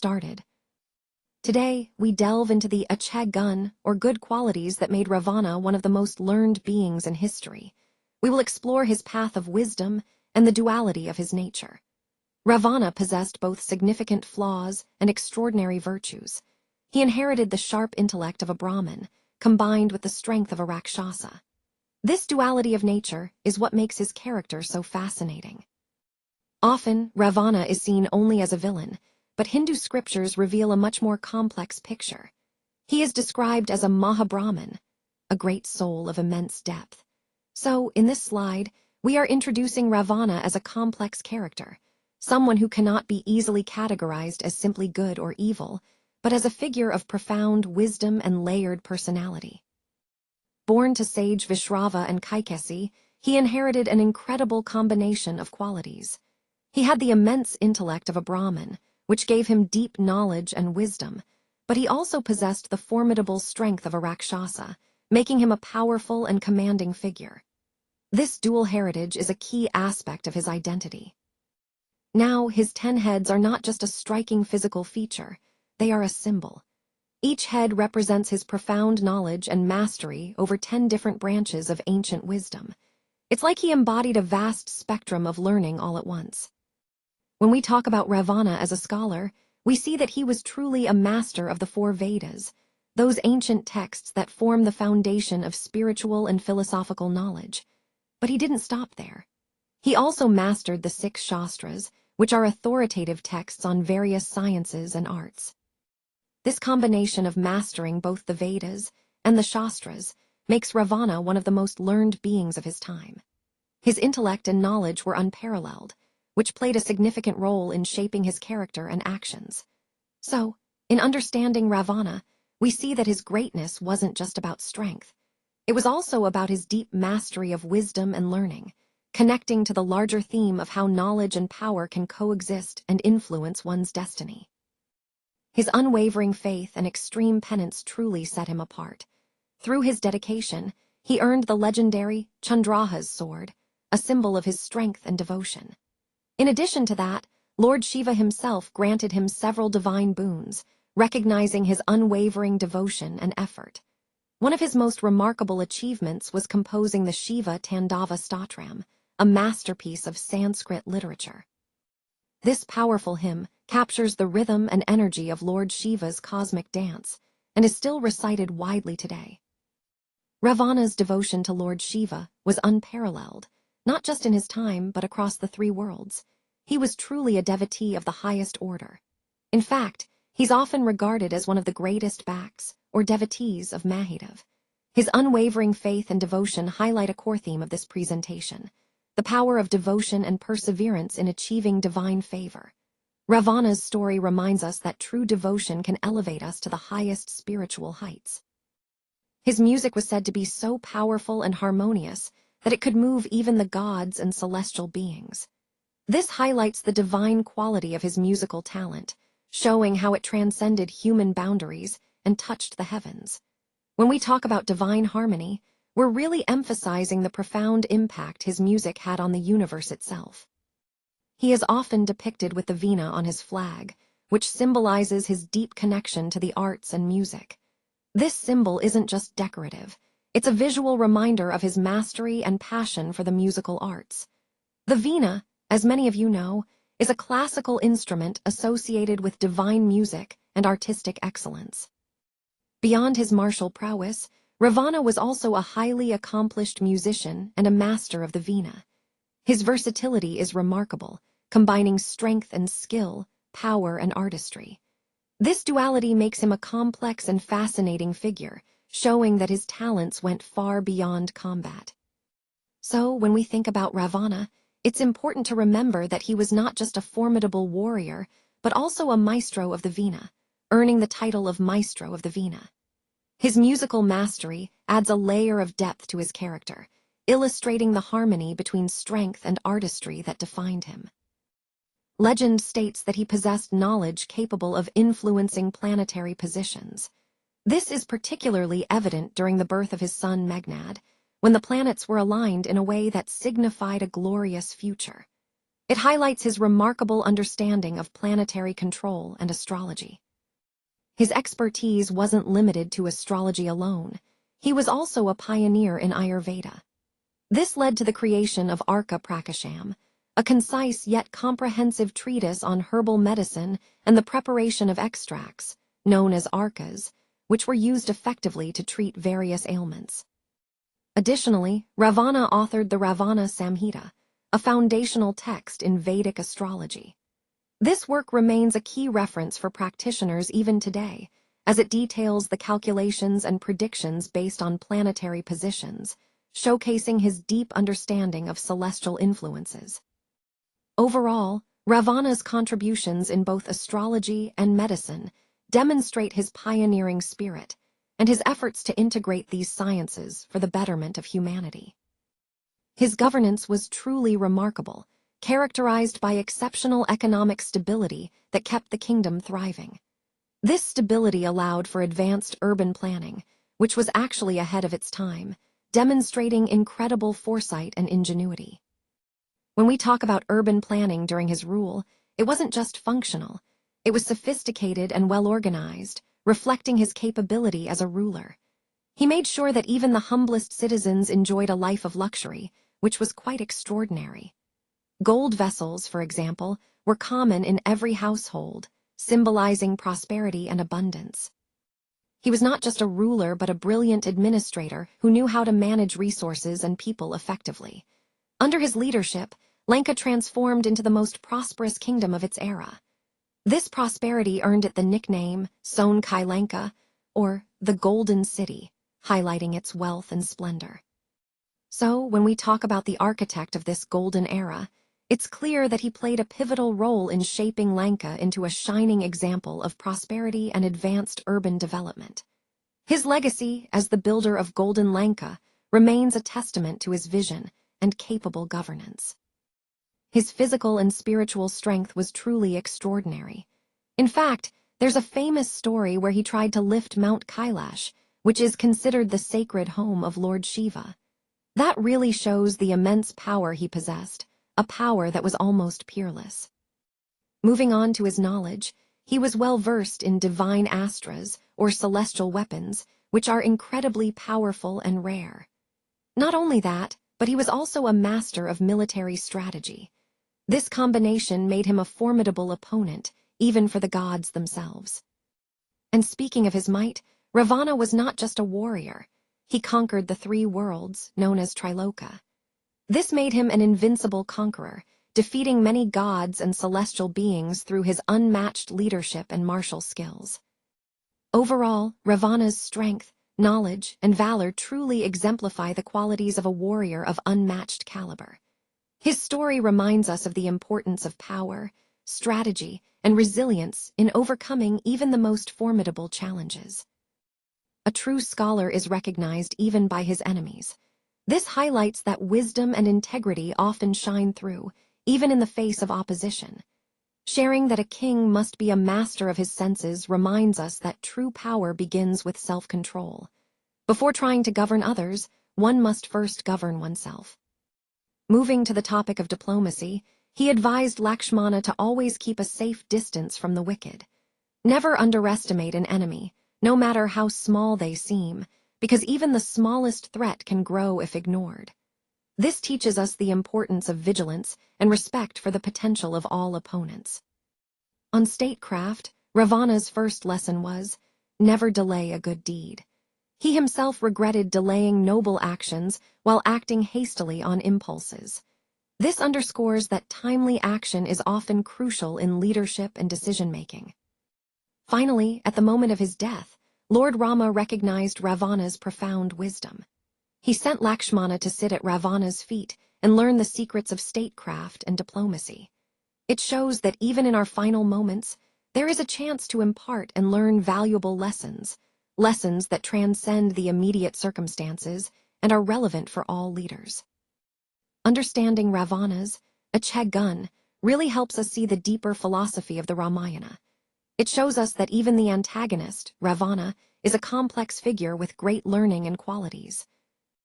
started. Today, we delve into the achhe gun, or good qualities that made Ravana one of the most learned beings in history. We will explore his path of wisdom and the duality of his nature. Ravana possessed both significant flaws and extraordinary virtues. He inherited the sharp intellect of a Brahmin, combined with the strength of a Rakshasa. This duality of nature is what makes his character so fascinating. Often, Ravana is seen only as a villain, but Hindu scriptures reveal a much more complex picture. He is described as a Maha-Brahman, a great soul of immense depth. So, in this slide, we are introducing Ravana as a complex character, someone who cannot be easily categorized as simply good or evil, but as a figure of profound wisdom and layered personality. Born to sage Vishrava and Kaikesi, he inherited an incredible combination of qualities. He had the immense intellect of a Brahmin, which gave him deep knowledge and wisdom, but he also possessed the formidable strength of a Rakshasa, making him a powerful and commanding figure. This dual heritage is a key aspect of his identity. Now, his 10 heads are not just a striking physical feature, they are a symbol. Each head represents his profound knowledge and mastery over 10 different branches of ancient wisdom. It's like he embodied a vast spectrum of learning all at once. When we talk about Ravana as a scholar, we see that he was truly a master of the 4 Vedas, those ancient texts that form the foundation of spiritual and philosophical knowledge. But he didn't stop there. He also mastered the 6 Shastras, which are authoritative texts on various sciences and arts. This combination of mastering both the Vedas and the Shastras makes Ravana one of the most learned beings of his time. His intellect and knowledge were unparalleled, which played a significant role in shaping his character and actions. So, in understanding Ravana, we see that his greatness wasn't just about strength. It was also about his deep mastery of wisdom and learning, connecting to the larger theme of how knowledge and power can coexist and influence one's destiny. His unwavering faith and extreme penance truly set him apart. Through his dedication, he earned the legendary Chandraha's sword, a symbol of his strength and devotion. In addition to that, Lord Shiva himself granted him several divine boons, recognizing his unwavering devotion and effort. One of his most remarkable achievements was composing the Shiva Tandava Stotram, a masterpiece of Sanskrit literature. This powerful hymn captures the rhythm and energy of Lord Shiva's cosmic dance and is still recited widely today. Ravana's devotion to Lord Shiva was unparalleled, not just in his time but across the 3 worlds. He was truly a devotee of the highest order. In fact, he's often regarded as one of the greatest bhakts, or devotees, of Mahadev. His unwavering faith and devotion highlight a core theme of this presentation: the power of devotion and perseverance in achieving divine favor. Ravana's story reminds us that true devotion can elevate us to the highest spiritual heights. His music was said to be so powerful and harmonious that it could move even the gods and celestial beings. This highlights the divine quality of his musical talent, showing how it transcended human boundaries and touched the heavens. When we talk about divine harmony, we're really emphasizing the profound impact his music had on the universe itself. He is often depicted with the Veena on his flag, which symbolizes his deep connection to the arts and music. This symbol isn't just decorative, it's a visual reminder of his mastery and passion for the musical arts. The Veena, as many of you know, is a classical instrument associated with divine music and artistic excellence. Beyond his martial prowess, Ravana was also a highly accomplished musician and a master of the Veena. His versatility is remarkable, combining strength and skill, power and artistry. This duality makes him a complex and fascinating figure, showing that his talents went far beyond combat. So, when we think about Ravana, it's important to remember that he was not just a formidable warrior, but also a maestro of the Veena, earning the title of Maestro of the Veena. His musical mastery adds a layer of depth to his character, illustrating the harmony between strength and artistry that defined him. Legend states that he possessed knowledge capable of influencing planetary positions. This is particularly evident during the birth of his son Meghnad, when the planets were aligned in a way that signified a glorious future. It highlights his remarkable understanding of planetary control and astrology. His expertise wasn't limited to astrology alone. He was also a pioneer in Ayurveda. This led to the creation of Arka Prakasham, a concise yet comprehensive treatise on herbal medicine and the preparation of extracts, known as arkas, which were used effectively to treat various ailments. Additionally, Ravana authored the Ravana Samhita, a foundational text in Vedic astrology. This work remains a key reference for practitioners even today, as it details the calculations and predictions based on planetary positions, showcasing his deep understanding of celestial influences. Overall, Ravana's contributions in both astrology and medicine demonstrate his pioneering spirit and his efforts to integrate these sciences for the betterment of humanity. His governance was truly remarkable, characterized by exceptional economic stability that kept the kingdom thriving. This stability allowed for advanced urban planning, which was actually ahead of its time, demonstrating incredible foresight and ingenuity. When we talk about urban planning during his rule, it wasn't just functional. It was sophisticated and well-organized, reflecting his capability as a ruler. He made sure that even the humblest citizens enjoyed a life of luxury, which was quite extraordinary. Gold vessels, for example, were common in every household, symbolizing prosperity and abundance. He was not just a ruler but a brilliant administrator who knew how to manage resources and people effectively. Under his leadership, Lanka transformed into the most prosperous kingdom of its era. This prosperity earned it the nickname Son Kai Lanka, or the Golden City, highlighting its wealth and splendor. So, when we talk about the architect of this golden era, it's clear that he played a pivotal role in shaping Lanka into a shining example of prosperity and advanced urban development. His legacy as the builder of Golden Lanka remains a testament to his vision and capable governance. His physical and spiritual strength was truly extraordinary. In fact, there's a famous story where he tried to lift Mount Kailash, which is considered the sacred home of Lord Shiva. That really shows the immense power he possessed, a power that was almost peerless. Moving on to his knowledge, he was well versed in divine astras, or celestial weapons, which are incredibly powerful and rare. Not only that, but he was also a master of military strategy. This combination made him a formidable opponent, even for the gods themselves. And speaking of his might, Ravana was not just a warrior. He conquered the 3 worlds, known as Triloka. This made him an invincible conqueror, defeating many gods and celestial beings through his unmatched leadership and martial skills. Overall, Ravana's strength, knowledge, and valor truly exemplify the qualities of a warrior of unmatched caliber. His story reminds us of the importance of power, strategy, and resilience in overcoming even the most formidable challenges. A true scholar is recognized even by his enemies. This highlights that wisdom and integrity often shine through, even in the face of opposition. Sharing that a king must be a master of his senses reminds us that true power begins with self-control. Before trying to govern others, one must first govern oneself. Moving to the topic of diplomacy, he advised Lakshmana to always keep a safe distance from the wicked. Never underestimate an enemy, no matter how small they seem, because even the smallest threat can grow if ignored. This teaches us the importance of vigilance and respect for the potential of all opponents. On statecraft, Ravana's first lesson was, never delay a good deed. He himself regretted delaying noble actions while acting hastily on impulses. This underscores that timely action is often crucial in leadership and decision-making. Finally, at the moment of his death, Lord Rama recognized Ravana's profound wisdom. He sent Lakshmana to sit at Ravana's feet and learn the secrets of statecraft and diplomacy. It shows that even in our final moments, there is a chance to impart and learn valuable lessons that transcend the immediate circumstances and are relevant for all leaders. Understanding Ravana's Achagun really helps us see the deeper philosophy of the Ramayana. It shows us that even the antagonist, Ravana, is a complex figure with great learning and qualities.